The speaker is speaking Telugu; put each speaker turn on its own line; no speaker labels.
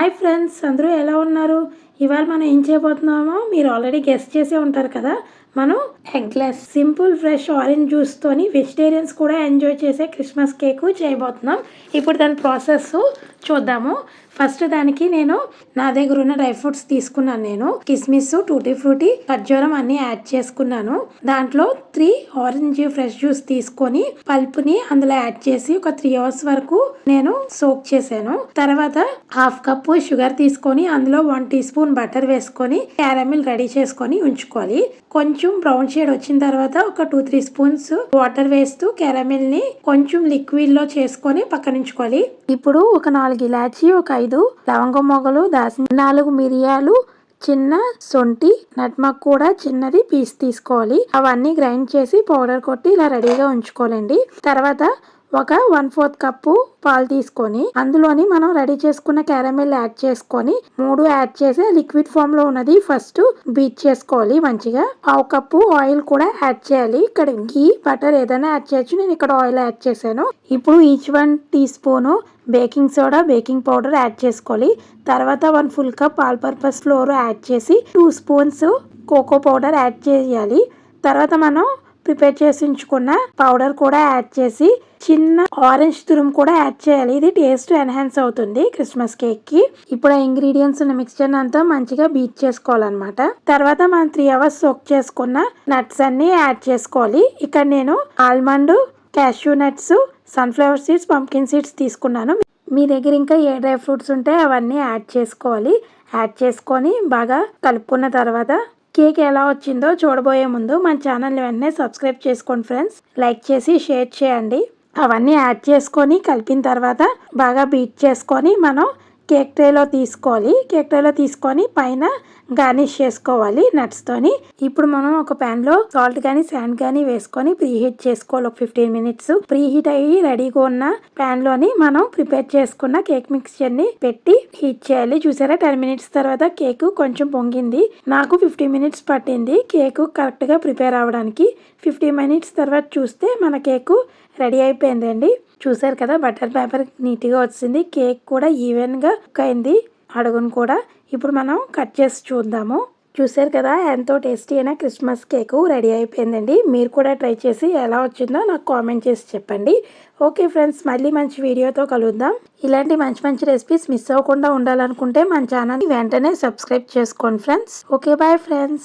హాయ్ ఫ్రెండ్స్, అందరూ ఎలా ఉన్నారు? ఇవాళ మనం ఏం చేయబోతున్నామో మీరు ఆల్రెడీ గెస్ట్ చేసే ఉంటారు కదా. మనం ఎగ్లెస్ సింపుల్ ఫ్రెష్ ఆరెంజ్ జ్యూస్తోని వెజిటేరియన్స్ కూడా ఎంజాయ్ చేసే క్రిస్మస్ కేకు చేయబోతున్నాం. ఇప్పుడు దాని ప్రాసెస్ చూద్దాము. ఫస్ట్ దానికి నేను నా దగ్గర ఉన్న డ్రై ఫ్రూట్స్ తీసుకున్నాను. నేను కిస్మిస్, టూటీ ఫ్రూటీ, ఖర్జూరం అన్ని యాడ్ చేసుకున్నాను. దాంట్లో 3 ఆరెంజ్ ఫ్రెష్ జ్యూస్ తీసుకొని పల్పుని అందులో యాడ్ చేసి ఒక 3 అవర్స్ వరకు నేను సోక్ చేశాను. తర్వాత హాఫ్ కప్పు షుగర్ తీసుకొని అందులో 1 టీ స్పూన్ బటర్ వేసుకొని క్యారమిల్ రెడీ చేసుకొని ఉంచుకోవాలి. కొంచెం బ్రౌన్ షేడ్ వచ్చిన తర్వాత ఒక 2-3 స్పూన్స్ వాటర్ వేస్తూ క్యారమిల్ ని కొంచెం లిక్విడ్ లో చేసుకొని పక్కన ఉంచుకోవాలి. ఇప్పుడు ఒక 4 ఇలాచి, ఒక 5 లవంగం మొగ్గలు, 4 మిరియాలు, చిన్న సొంటి, నట్మగ్ కూడా చిన్నది పీస్ తీసుకోవాలి. అవన్నీ గ్రైండ్ చేసి పౌడర్ కొట్టి ఇలా రెడీగా ఉంచుకోవాలండి. తర్వాత ఒక 1/4 కప్పు పాలు తీసుకొని అందులోని మనం రెడీ చేసుకున్న క్యారమిల్ యాడ్ చేసుకొని 3 యాడ్ చేసి లిక్విడ్ ఫామ్ లో ఉన్నది ఫస్ట్ బీట్ చేసుకోవాలి మంచిగా. 1/2 కప్పు ఆయిల్ కూడా యాడ్ చేయాలి. ఇక్కడ ఘీ, బటర్ ఏదైనా యాడ్ చేయొచ్చు. నేను ఇక్కడ ఆయిల్ యాడ్ చేశాను. ఇప్పుడు each 1 teaspoon baking soda, baking powder add చేసుకోవాలి. తర్వాత 1 full cup all purpose flour add చేసి 2 స్పూన్స్ కోకో పౌడర్ యాడ్ చేయాలి. తర్వాత మనం ప్రిపేర్ చేసి ఉంచుకున్న పౌడర్ కూడా యాడ్ చేసి చిన్న ఆరెంజ్ తురుము కూడా యాడ్ చేయాలి. ఇది టేస్ట్ ఎన్హాన్స్ అవుతుంది క్రిస్మస్ కేక్ కి. ఇప్పుడు ఆ ఇంగ్రీడియంట్స్ ఉన్న మిక్స్చర్ అంతా మంచిగా బీట్ చేసుకోవాలన్నమాట. తర్వాత మనం 3 అవర్స్ సోక్ చేసుకున్న నట్స్ అన్ని యాడ్ చేసుకోవాలి. ఇక్కడ నేను almond, cashew nuts, sunflower seeds, pumpkin seeds తీసుకున్నాను. మీ దగ్గర ఇంకా ఏ డ్రై ఫ్రూట్స్ ఉంటే అవన్నీ యాడ్ చేసుకోవాలి. యాడ్ చేసుకొని బాగా కలుపుకున్న తర్వాత కేక్ ఎలా వచ్చిందో చూడబోయే ముందు మన ఛానల్ వెంటనే సబ్స్క్రైబ్ చేసుకోండి ఫ్రెండ్స్. లైక్ చేసి షేర్ చేయండి. అవన్నీ యాడ్ చేసుకొని కలిపిన తర్వాత బాగా బీట్ చేసుకొని మనం కేక్ ట్రేలో తీసుకోవాలి. కేక్ ట్రేలో తీసుకొని పైన గార్నిష్ చేసుకోవాలి నట్స్ తోని. ఇప్పుడు మనం ఒక ప్యాన్ లో సాల్ట్ గానీ శాండ్ గానీ వేసుకొని ప్రీ హీట్ చేసుకోవాలి. ఒక 15 మినిట్స్ ప్రీ హీట్ అయ్యి రెడీగా ఉన్న ప్యాన్ లోని మనం ప్రిపేర్ చేసుకున్న కేక్ మిక్స్చర్ ని పెట్టి హీట్ చేయాలి. చూసారా, 10 మినిట్స్ తర్వాత కేక్ కొంచెం పొంగింది. నాకు 15 మినిట్స్ పట్టింది కేక్ కరెక్ట్ గా ప్రిపేర్ అవ్వడానికి. 15 మినిట్స్ తర్వాత చూస్తే మన కేక్ రెడీ అయిపోయిందండి. చూసారు కదా, బటర్ పేపర్ నీట్గా వచ్చింది. కేక్ కూడా ఈవెన్గా కుక్ అయింది, అడుగును కూడా. ఇప్పుడు మనం కట్ చేసి చూద్దాము. చూసారు కదా, ఎంతో టేస్టీ అయిన క్రిస్మస్ కేక్ రెడీ అయిపోయిందండి. మీరు కూడా ట్రై చేసి ఎలా వచ్చిందో నాకు కామెంట్ చేసి చెప్పండి. ఓకే ఫ్రెండ్స్, మళ్ళీ మంచి వీడియోతో కలుద్దాం. ఇలాంటి మంచి మంచి రెసిపీస్ మిస్ అవ్వకుండా ఉండాలనుకుంటే మన ఛానల్ వెంటనే సబ్స్క్రైబ్ చేసుకోండి ఫ్రెండ్స్. Okay, bye friends.